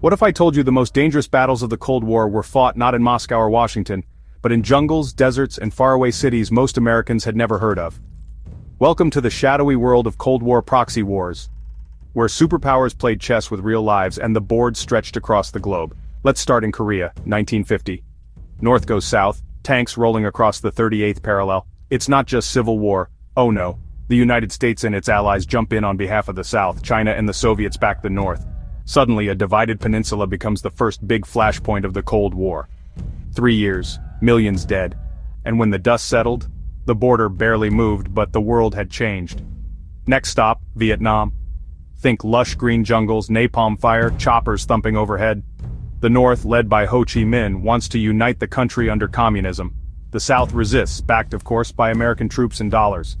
What if I told you the most dangerous battles of the Cold War were fought not in Moscow or Washington, but in jungles, deserts, and faraway cities most Americans had never heard of? Welcome to the shadowy world of Cold War proxy wars, where superpowers played chess with real lives and the board stretched across the globe. Let's start in Korea, 1950. North goes south, tanks rolling across the 38th parallel. It's not just civil war, oh no. The United States and its allies jump in on behalf of the South, China and the Soviets back the North. Suddenly, a divided peninsula becomes the first big flashpoint of the Cold War. 3 years, millions dead. And when the dust settled, the border barely moved, but the world had changed. Next stop, Vietnam. Think lush green jungles, napalm fire, choppers thumping overhead. The North, led by Ho Chi Minh, wants to unite the country under communism. The South resists, backed of course by American troops and dollars.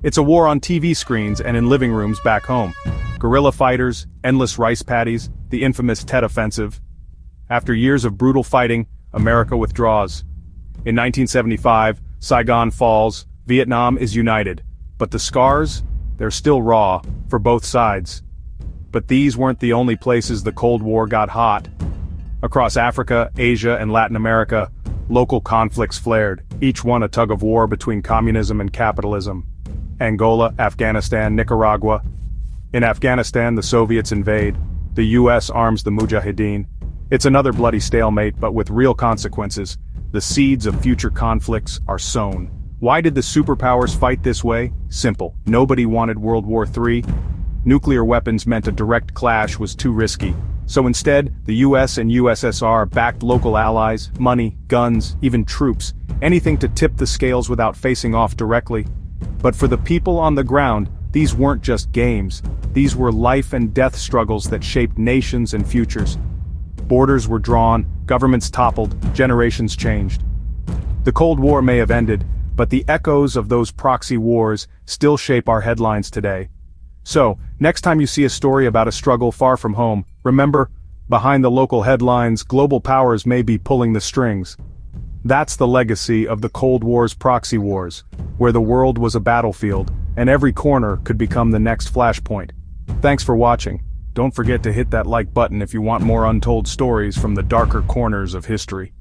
It's a war on TV screens and in living rooms back home. Guerrilla fighters, endless rice paddies, the infamous Tet Offensive. After years of brutal fighting, America withdraws. In 1975, Saigon falls, Vietnam is united. But the scars? They're still raw, for both sides. But these weren't the only places the Cold War got hot. Across Africa, Asia, and Latin America, local conflicts flared, each one a tug of war between communism and capitalism. Angola, Afghanistan, Nicaragua. In Afghanistan, the Soviets invade. The US arms the Mujahideen. It's another bloody stalemate, but with real consequences. The seeds of future conflicts are sown. Why did the superpowers fight this way? Simple. Nobody wanted World War III. Nuclear weapons meant a direct clash was too risky. So instead, the US and USSR backed local allies, money, guns, even troops, anything to tip the scales without facing off directly. But for the people on the ground, these weren't just games. These were life and death struggles that shaped nations and futures. Borders were drawn, governments toppled, generations changed. The Cold War may have ended, but the echoes of those proxy wars still shape our headlines today. So, next time you see a story about a struggle far from home, remember, behind the local headlines, global powers may be pulling the strings. That's the legacy of the Cold War's proxy wars, where the world was a battlefield, and every corner could become the next flashpoint. Thanks for watching. Don't forget to hit that like button if you want more untold stories from the darker corners of history.